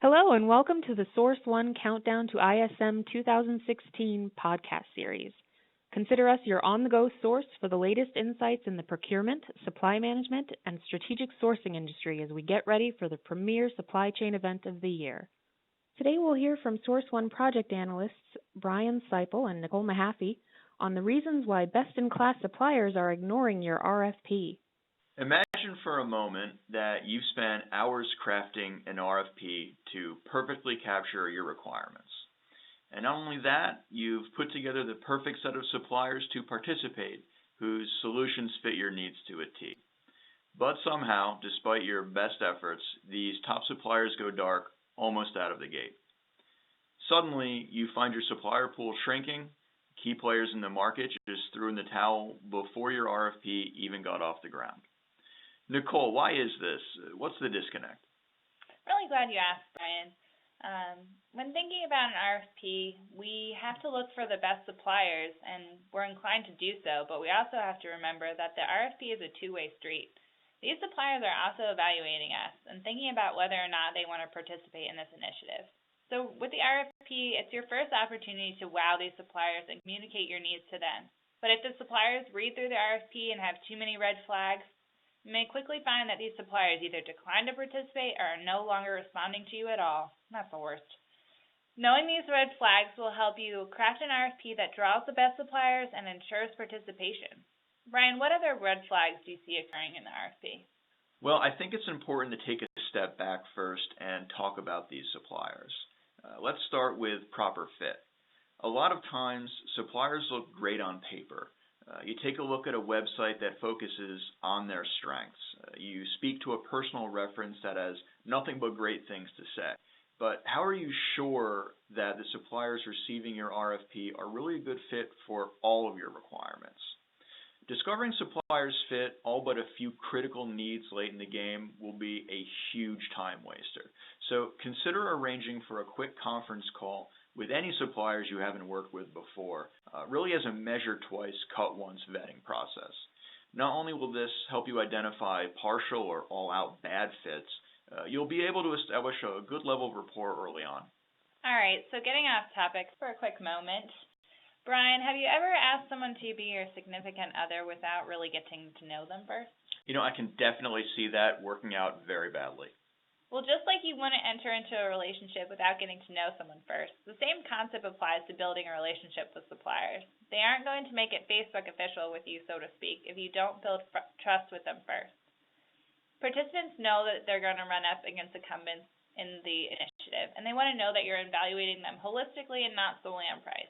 Hello and welcome to the Source One Countdown to ISM 2016 Podcast Series. Consider us your on-the-go source for the latest insights in the procurement, supply management, and strategic sourcing industry as we get ready for the premier supply chain event of the year. Today we'll hear from Source One project analysts Brian Seipel and Nicole Mahaffey on the reasons why best-in-class suppliers are ignoring your RFP. Imagine for a moment that you've spent hours crafting an RFP to perfectly capture your requirements. And not only that, you've put together the perfect set of suppliers to participate whose solutions fit your needs to a T. But somehow, despite your best efforts, these top suppliers go dark almost out of the gate. Suddenly, you find your supplier pool shrinking, key players in the market just threw in the towel before your RFP even got off the ground. Nicole, why is this? What's the disconnect? Really glad you asked, Brian. When thinking about an RFP, we have to look for the best suppliers, and we're inclined to do so, but we also have to remember that the RFP is a two-way street. These suppliers are also evaluating us and thinking about whether or not they want to participate in this initiative. So with the RFP, it's your first opportunity to wow these suppliers and communicate your needs to them. But if the suppliers read through the RFP and have too many red flags, you may quickly find that these suppliers either decline to participate or are no longer responding to you at all. That's the worst. Knowing these red flags will help you craft an RFP that draws the best suppliers and ensures participation. Brian, what other red flags do you see occurring in the RFP? Well, I think it's important to take a step back first and talk about these suppliers. Let's start with proper fit. A lot of times, suppliers look great on paper. You take a look at a website that focuses on their strengths. You speak to a personal reference that has nothing but great things to say. But how are you sure that the suppliers receiving your RFP are really a good fit for all of your requirements? Discovering suppliers fit all but a few critical needs late in the game will be a huge time waster. So consider arranging for a quick conference call with any suppliers you haven't worked with before, really as a measure twice, cut once vetting process. Not only will this help you identify partial or all-out bad fits, you'll be able to establish a good level of rapport early on. All right, so getting off topic for a quick moment. Brian, have you ever asked someone to be your significant other without really getting to know them first? I can definitely see that working out very badly. Well, just like you wouldn't enter into a relationship without getting to know someone first, the same concept applies to building a relationship with suppliers. They aren't going to make it Facebook official with you, so to speak, if you don't build trust with them first. Participants know that they're going to run up against incumbents in the initiative, and they want to know that you're evaluating them holistically and not solely on price.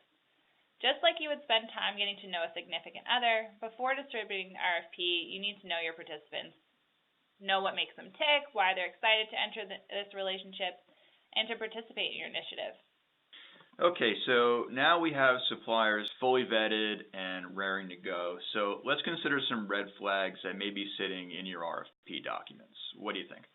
Just like you would spend time getting to know a significant other, before distributing the RFP, you need to know your participants. Know what makes them tick, why they're excited to enter this relationship, and to participate in your initiative. Okay, so now we have suppliers fully vetted and raring to go. So let's consider some red flags that may be sitting in your RFP documents. What do you think?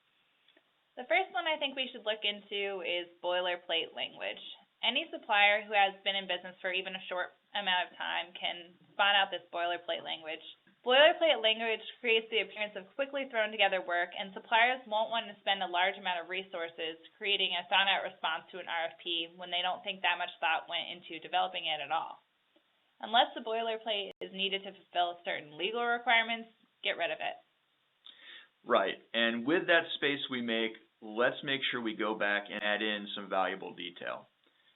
The first one I think we should look into is boilerplate language. Any supplier who has been in business for even a short amount of time can spot out this boilerplate language. Boilerplate language creates the appearance of quickly thrown together work, and suppliers won't want to spend a large amount of resources creating a thought-out response to an RFP when they don't think that much thought went into developing it at all. Unless the boilerplate is needed to fulfill certain legal requirements, get rid of it. Right, and with that space we make, let's make sure we go back and add in some valuable detail.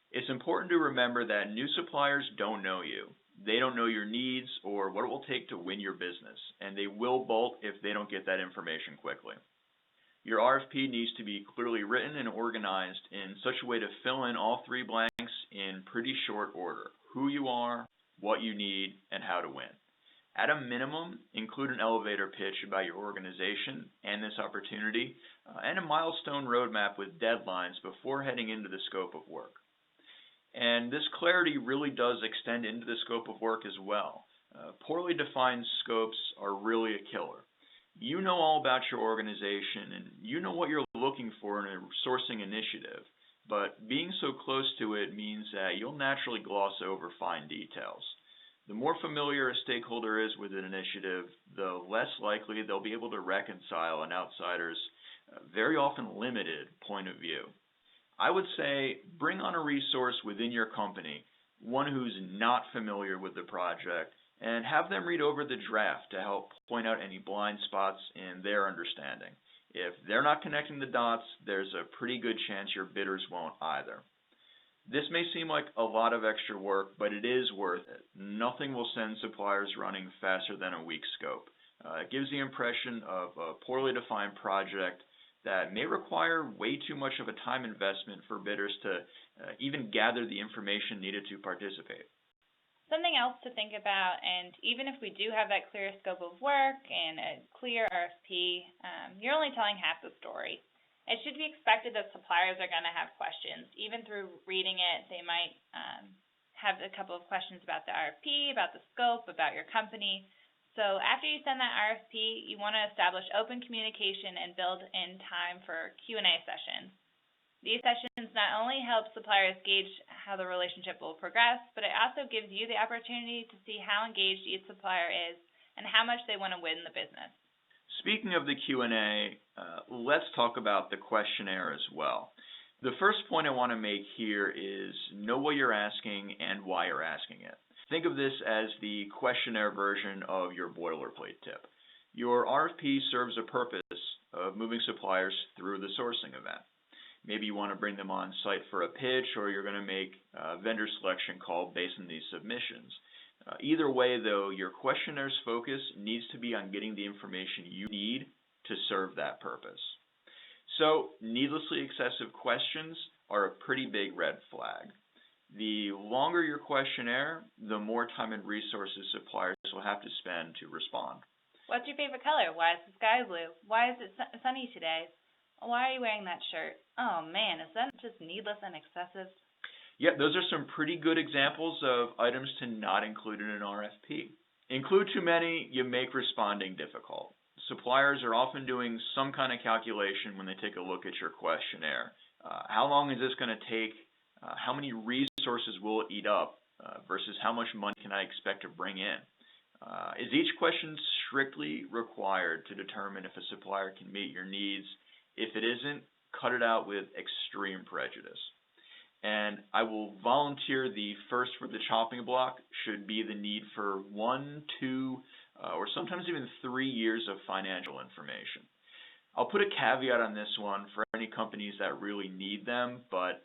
It's important to remember that new suppliers don't know you. They don't know your needs or what it will take to win your business, and they will bolt if they don't get that information quickly. Your RFP needs to be clearly written and organized in such a way to fill in all three blanks in pretty short order: who you are, what you need, and how to win. At a minimum, include an elevator pitch about your organization and this opportunity, and a milestone roadmap with deadlines before heading into the scope of work. And this clarity really does extend into the scope of work as well. Poorly defined scopes are really a killer. You know all about your organization and you know what you're looking for in a sourcing initiative, but being so close to it means that you'll naturally gloss over fine details. The more familiar a stakeholder is with an initiative, the less likely they'll be able to reconcile an outsider's very often limited point of view. I would say bring on a resource within your company, one who's not familiar with the project, and have them read over the draft to help point out any blind spots in their understanding. If they're not connecting the dots, there's a pretty good chance your bidders won't either. This may seem like a lot of extra work, but it is worth it. Nothing will send suppliers running faster than a weak scope. It gives the impression of a poorly defined project that may require way too much of a time investment for bidders to even gather the information needed to participate. Something else to think about, and even if we do have that clear scope of work and a clear RFP, you're only telling half the story. It should be expected that suppliers are going to have questions. Even through reading it, they might have a couple of questions about the RFP, about the scope, about your company. So after you send that RFP, you want to establish open communication and build in time for Q&A sessions. These sessions not only help suppliers gauge how the relationship will progress, but it also gives you the opportunity to see how engaged each supplier is and how much they want to win the business. Speaking of the Q&A, let's talk about the questionnaire as well. The first point I want to make here is know what you're asking and why you're asking it. Think of this as the questionnaire version of your boilerplate tip. Your RFP serves a purpose of moving suppliers through the sourcing event. Maybe you want to bring them on site for a pitch, or you're going to make a vendor selection call based on these submissions. Either way, though, your questionnaire's focus needs to be on getting the information you need to serve that purpose. So, needlessly excessive questions are a pretty big red flag. The longer your questionnaire, the more time and resources suppliers will have to spend to respond. What's your favorite color? Why is the sky blue? Why is it sunny today? Why are you wearing that shirt? Oh man, is that just needless and excessive? Yeah, those are some pretty good examples of items to not include in an RFP. Include too many, you make responding difficult. Suppliers are often doing some kind of calculation when they take a look at your questionnaire. How long is this going to take? How many resources will it eat up versus how much money can I expect to bring in? Is each question strictly required to determine if a supplier can meet your needs? If it isn't, cut it out with extreme prejudice. And I will volunteer the first for the chopping block should be the need for 1, 2, or sometimes even 3 years of financial information. I'll put a caveat on this one for any companies that really need them, but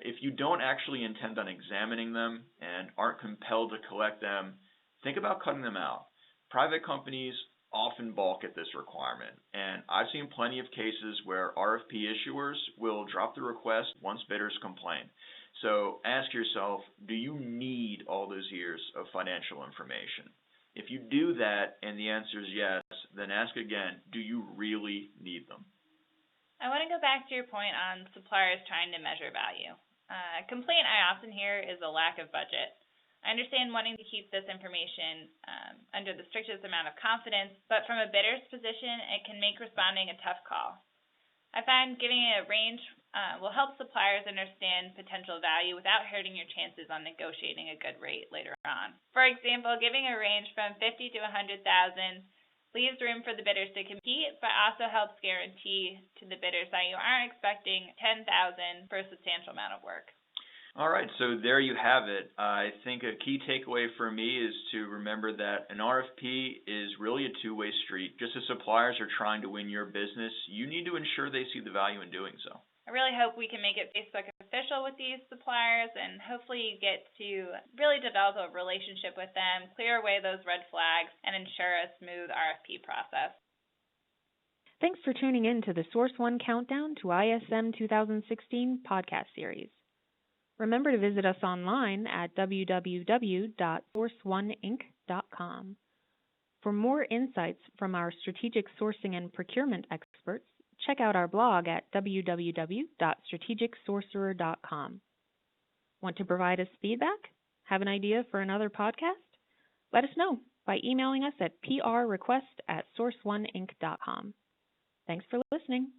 if you don't actually intend on examining them and aren't compelled to collect them, think about cutting them out. Private companies often balk at this requirement, and I've seen plenty of cases where RFP issuers will drop the request once bidders complain. So ask yourself, do you need all those years of financial information? If you do that and the answer is yes, then ask again, do you really need them? I want to go back to your point on suppliers trying to measure value. A complaint I often hear is a lack of budget. I understand wanting to keep this information under the strictest amount of confidence, but from a bidder's position, it can make responding a tough call. I find giving a range will help suppliers understand potential value without hurting your chances on negotiating a good rate later on. For example, giving a range from $50,000 to $100,000 leaves room for the bidders to compete, but also helps guarantee to the bidders that you aren't expecting $10,000 for a substantial amount of work. All right, so there you have it. I think a key takeaway for me is to remember that an RFP is really a two-way street. Just as suppliers are trying to win your business, you need to ensure they see the value in doing so. I really hope we can make it Facebook official with these suppliers, and hopefully you get to really develop a relationship with them, clear away those red flags, and ensure a smooth RFP process. Thanks for tuning in to the Source One Countdown to ISM2016 Podcast Series. Remember to visit us online at www.sourceoneinc.com. For more insights from our strategic sourcing and procurement experts, check out our blog at www.strategicsorcerer.com. Want to provide us feedback? Have an idea for another podcast? Let us know by emailing us at prrequest@sourceoneinc.com. Thanks for listening.